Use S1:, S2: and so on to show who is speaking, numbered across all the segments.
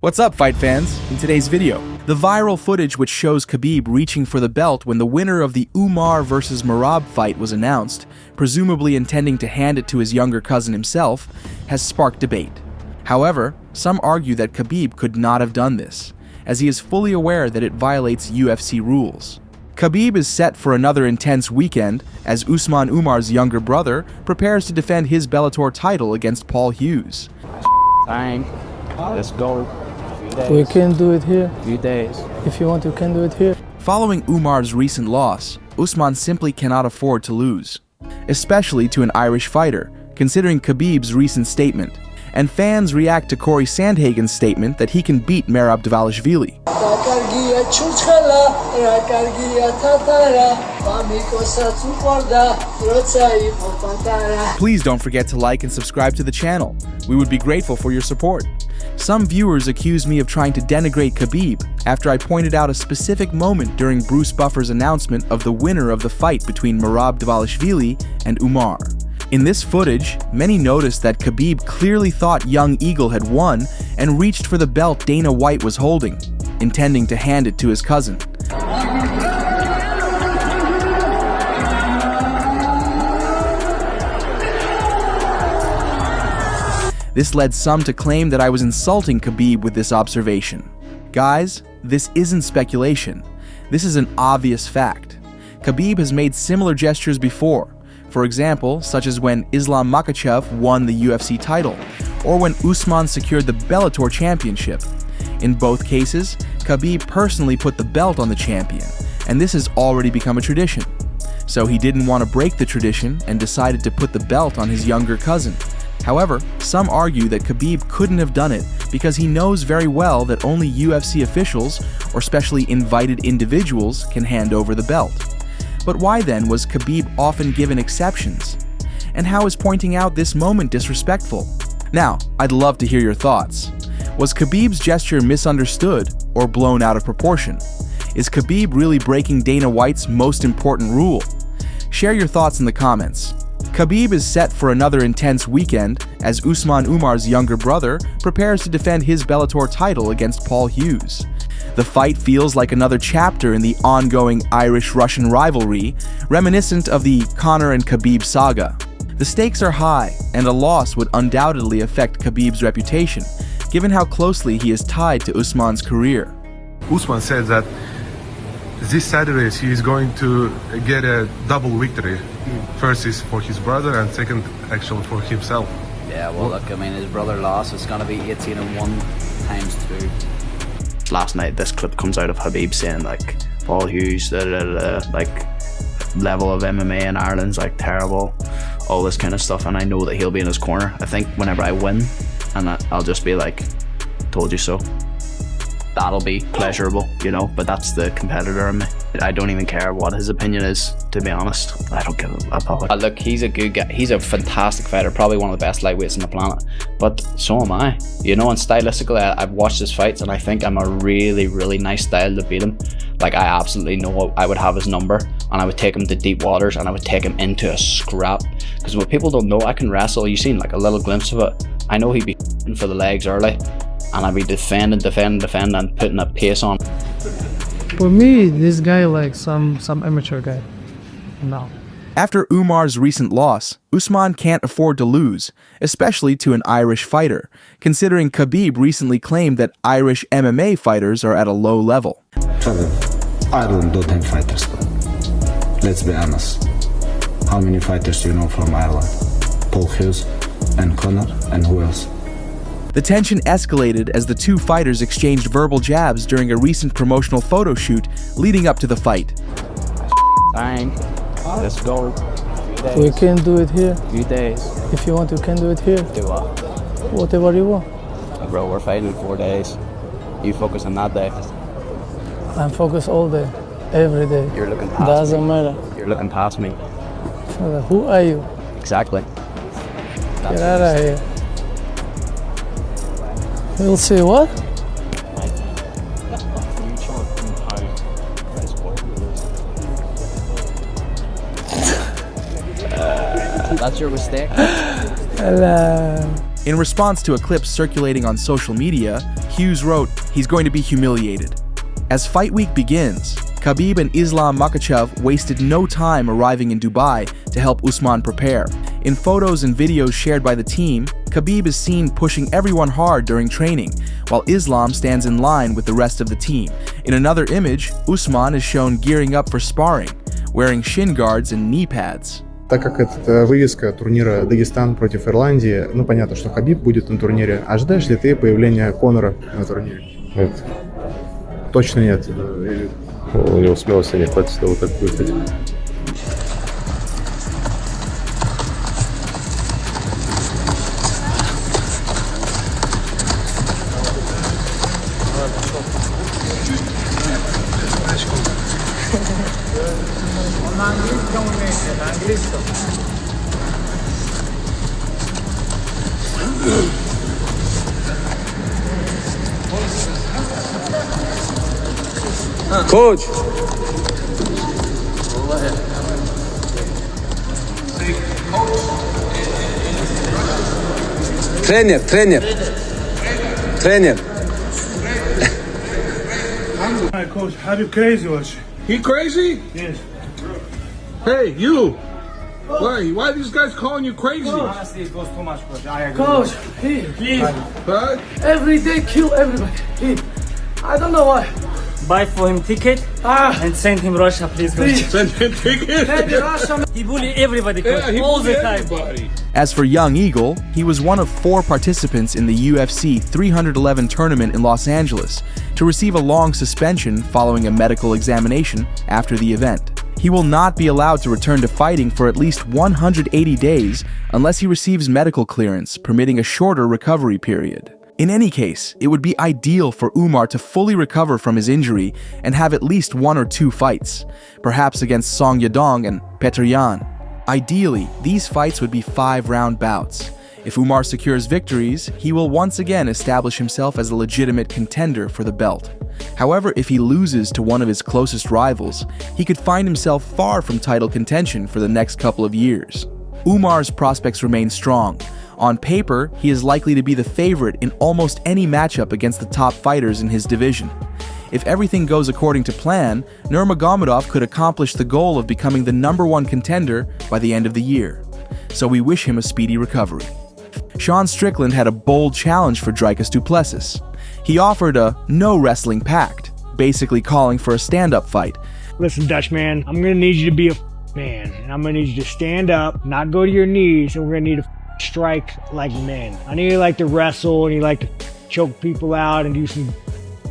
S1: What's up, fight fans? In today's video, the viral footage which shows Khabib reaching for the belt when the winner of the Umar vs. Merab fight was announced, presumably intending to hand it to his younger cousin himself, has sparked debate. However, some argue that Khabib could not have done this, as he is fully aware that it violates UFC rules. Khabib is set for another intense weekend as Usman Umar's younger brother prepares to defend his Bellator title against Paul Hughes.
S2: Time. Let's go.
S3: We can do it here.
S2: Few days.
S3: If you want, you can do it here.
S1: Following Umar's recent loss, Usman simply cannot afford to lose, especially to an Irish fighter, considering Khabib's recent statement. And fans react to Cory Sandhagen's statement that he can beat Merab Dvalishvili. Please don't forget to like and subscribe to the channel. We would be grateful for your support. Some viewers accused me of trying to denigrate Khabib after I pointed out a specific moment during Bruce Buffer's announcement of the winner of the fight between Merab Dvalishvili and Umar. In this footage, many noticed that Khabib clearly thought Young Eagle had won and reached for the belt Dana White was holding, intending to hand it to his cousin. This led some to claim that I was insulting Khabib with this observation. Guys, this isn't speculation. This is an obvious fact. Khabib has made similar gestures before. For example, such as when Islam Makhachev won the UFC title, or when Usman secured the Bellator championship. In both cases, Khabib personally put the belt on the champion, and this has already become a tradition. So he didn't want to break the tradition and decided to put the belt on his younger cousin. However, some argue that Khabib couldn't have done it because he knows very well that only UFC officials, or specially invited individuals, can hand over the belt. But why then was Khabib often given exceptions? And how is pointing out this moment disrespectful? Now, I'd love to hear your thoughts. Was Khabib's gesture misunderstood or blown out of proportion? Is Khabib really breaking Dana White's most important rule? Share your thoughts in the comments. Khabib is set for another intense weekend as Usman Umar's younger brother prepares to defend his Bellator title against Paul Hughes. The fight feels like another chapter in the ongoing Irish-Russian rivalry, reminiscent of the Conor and Khabib saga. The stakes are high, and a loss would undoubtedly affect Khabib's reputation, given how closely he is tied to Usman's career.
S4: Usman said that this Saturday he is going to get a double victory. First is for his brother, and second actually for himself.
S2: Yeah, well look, I mean, his brother lost. It's going to be 18-1 times 2. Last night this clip comes out of Khabib saying like Paul Hughes, like level of MMA in Ireland's like terrible, all this kind of stuff, and I know that he'll be in his corner. I think whenever I win, and I'll just be like, told you so. That'll be pleasurable, you know, but that's the competitor in me. I don't even care what his opinion is, to be honest. I don't give a fuck. Look, he's a good guy. He's a fantastic fighter, probably one of the best lightweights on the planet. But so am I, you know, and stylistically, I've watched his fights and I think I'm a really, really nice style to beat him. Like, I absolutely know I would have his number and I would take him to deep waters and I would take him into a scrap. Because what people don't know, I can wrestle. You've seen like a little glimpse of it. I know he'd be for the legs early. And I'd be defending and putting a pace on.
S3: For me, this guy like some amateur guy. No.
S1: After Umar's recent loss, Usman can't afford to lose, especially to an Irish fighter, considering Khabib recently claimed that Irish MMA fighters are at a low level.
S5: Ireland don't have fighters. Let's be honest. How many fighters do you know from Ireland? Paul Hughes and Conor, and who else?
S1: The tension escalated as the two fighters exchanged verbal jabs during a recent promotional photo shoot leading up to the fight.
S2: Time. Let's go.
S3: We can do it here.
S2: Few days.
S3: If you want, you can do it here.
S2: Do what?
S3: Whatever you want.
S2: Bro, we're fighting in 4 days. You focus on that day.
S3: I'm focused all day, every day.
S2: You're looking past
S3: Doesn't
S2: me.
S3: matter.
S2: You're looking past me.
S3: Who are you?
S2: Exactly.
S3: Get out of here. We'll see what?
S2: That's your mistake.
S3: Hello.
S1: In response to a clip circulating on social media, Hughes wrote, he's going to be humiliated. As fight week begins, Khabib and Islam Makhachev wasted no time arriving in Dubai to help Usman prepare. In photos and videos shared by the team, Khabib is seen pushing everyone hard during training, while Islam stands in line with the rest of the team. In another image, Usman is shown gearing up for sparring, wearing shin guards and knee pads.
S6: Так как это вывеска турнира Дагестан против Ирландии, ну понятно, что Хабиб будет на турнире. Ожидаешь ли ты появления Конора на турнире?
S7: Нет.
S6: Точно нет.
S7: У него смелости не хватит, чтобы так выходить.
S8: Coach. Trainer.
S9: Hi, Coach. Habib crazy was.
S10: He crazy?
S9: Yes.
S10: Hey, you. Why are these guys calling you crazy?
S9: Honestly, it goes too much, Coach. I agree. Coach, please.
S10: Huh?
S3: Every day kill everybody. I don't know why.
S11: Buy for him ticket and send him Russia, please.
S10: Send him ticket?
S11: He bully everybody, Coach,
S10: he
S11: all the time.
S10: everybody.
S1: As for Young Eagle, he was one of 4 participants in the UFC 311 tournament in Los Angeles to receive a long suspension following a medical examination after the event. He will not be allowed to return to fighting for at least 180 days unless he receives medical clearance permitting a shorter recovery period. In any case, it would be ideal for Umar to fully recover from his injury and have at least 1 or 2 fights, perhaps against Song Yadong and Petr Yan. Ideally, these fights would be 5-round bouts. If Umar secures victories, he will once again establish himself as a legitimate contender for the belt. However, if he loses to one of his closest rivals, he could find himself far from title contention for the next couple of years. Umar's prospects remain strong. On paper, he is likely to be the favorite in almost any matchup against the top fighters in his division. If everything goes according to plan, Nurmagomedov could accomplish the goal of becoming the #1 contender by the end of the year. So we wish him a speedy recovery. Sean Strickland had a bold challenge for Dricus du Plessis. He offered a no wrestling pact, basically calling for a stand-up fight.
S12: Listen, Dutchman, I'm gonna need you to be a man, and I'm gonna need you to stand up, not go to your knees, and we're gonna need to strike like men. I know you like to wrestle and you like to choke people out and do some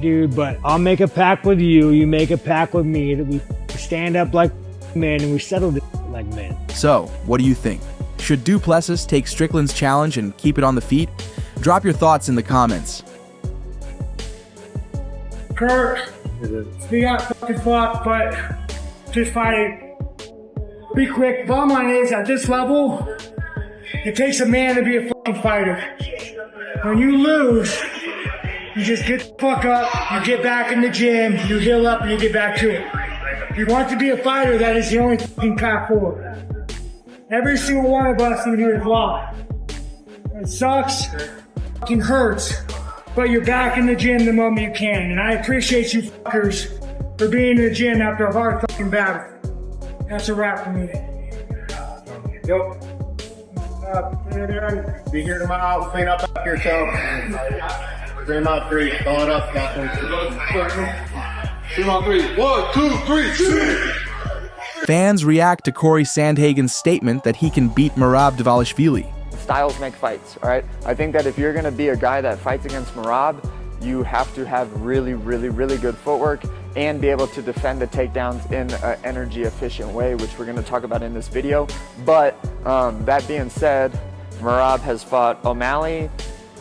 S12: dude, but I'll make a pact with you, you make a pact with me that we stand up like men and we settle it like men.
S1: So, what do you think? Should du Plessis take Strickland's challenge and keep it on the feet? Drop your thoughts in the comments.
S9: Kurt, we got fucking fought, but just fight. Be quick. Bottom line is, at this level, it takes a man to be a fucking fighter. When you lose, you just get the fuck up, you get back in the gym, you heal up, and you get back to it. If you want to be a fighter, that is the only fucking path forward. Every single one of us in here is lost. It sucks, fucking hurts, but you're back in the gym the moment you can. And I appreciate you fuckers for being in the gym after a hard fucking battle. That's a wrap for me. Yo.
S13: Be here tomorrow, clean up after yourself. Dream out 3, throw it up.
S10: 3 on 3. 1, 2, 3, shoot!
S1: Fans react to Cory Sandhagen's statement that he can beat Merab Dvalishvili.
S14: Styles make fights, all right? I think that if you're gonna be a guy that fights against Merab, you have to have really good footwork and be able to defend the takedowns in an energy efficient way, which we're gonna talk about in this video. But that being said, Merab has fought O'Malley,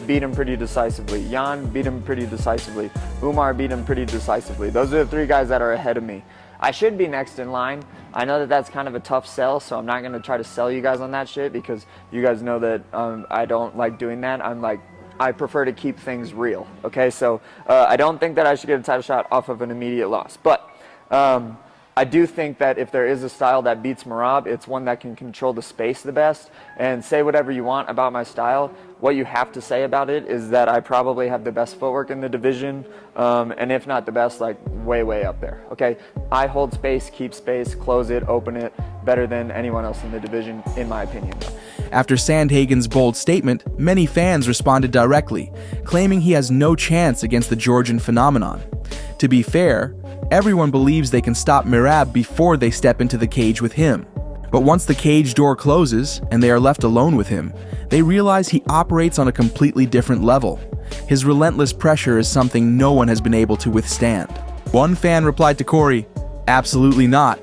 S14: beat him pretty decisively. Yan beat him pretty decisively. Umar beat him pretty decisively. Those are the 3 guys that are ahead of me. I should be next in line. I know that that's kind of a tough sell, so I'm not gonna try to sell you guys on that shit because you guys know that I don't like doing that. I prefer to keep things real, okay? So I don't think that I should get a title shot off of an immediate loss. But I do think that if there is a style that beats Merab, it's one that can control the space the best. And say whatever you want about my style, what you have to say about it is that I probably have the best footwork in the division, and if not the best, like way up there, okay? I hold space, keep space, close it, open it, better than anyone else in the division, in my opinion.
S1: After Sandhagen's bold statement, many fans responded directly, claiming he has no chance against the Georgian phenomenon. To be fair, everyone believes they can stop Merab before they step into the cage with him. But once the cage door closes and they are left alone with him, they realize he operates on a completely different level. His relentless pressure is something no one has been able to withstand. One fan replied to Cory, "Absolutely not.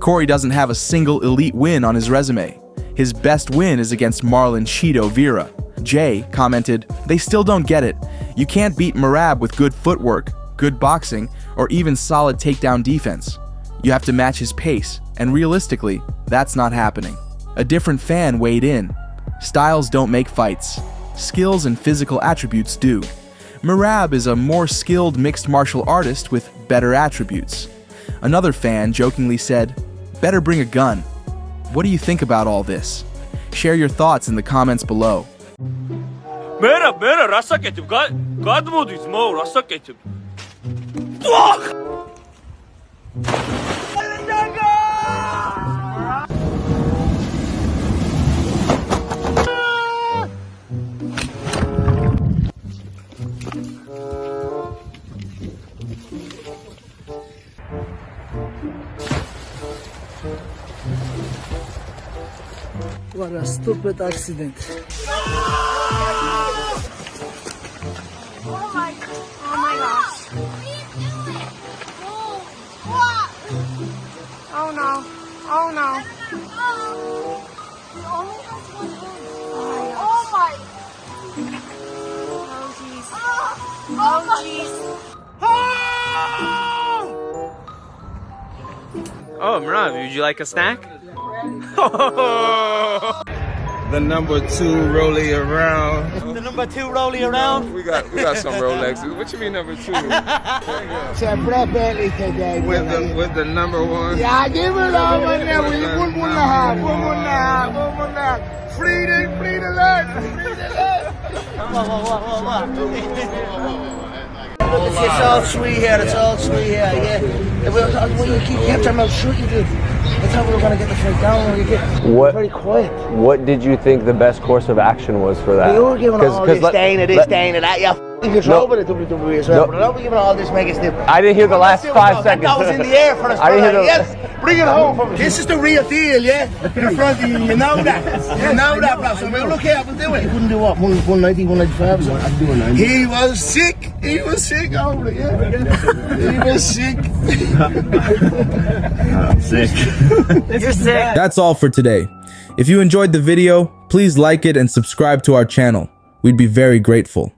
S1: Cory doesn't have a single elite win on his resume. His best win is against Marlon Cheeto Vera." Jay commented, "They still don't get it. You can't beat Merab with good footwork, good boxing, or even solid takedown defense. You have to match his pace, and realistically, that's not happening." A different fan weighed in. "Styles don't make fights. Skills and physical attributes do. Merab is a more skilled mixed martial artist with better attributes." Another fan jokingly said, "Better bring a gun." What do you think about all this? Share your thoughts in the comments below.
S15: Merab, rasa ketib, gadmodis mo, rasa ketib.
S3: What a stupid accident.
S16: Oh my gosh. Oh no. Oh no. Oh my. Oh jeez. Oh jeez.
S15: Oh, Merab, would you like a snack?
S10: The number 2 rolling around.
S15: The number 2 rolling around.
S10: We got some Rolexes. What you mean number 2? With the number 1.
S9: Yeah, give it over there. We put one and a half. Free the alert.
S17: It's all sweet here. It's all sweet here. Yeah. You have to remember shoot you do. That's how we're gonna get the fight down when you get very quiet.
S18: What did you think the best course of action was for that?
S17: You were giving all this staying at this, staying at that. Yeah, in control with the WWE as well. But don't be giving all this mega stiff.
S18: I didn't hear the last 5 seconds.
S17: That was in the air for us. Yes, bring it home for me. This is the real deal, yeah. In front of you, you know that. You know that, bro. So we'll look here and do it. He wouldn't do what? 190, 195. So I'd do 190. He was sick. He was sick over it. Yeah. He was sick.
S18: I'm sick.
S17: You're sick.
S1: That's all for today. If you enjoyed the video, please like it and subscribe to our channel. We'd be very grateful.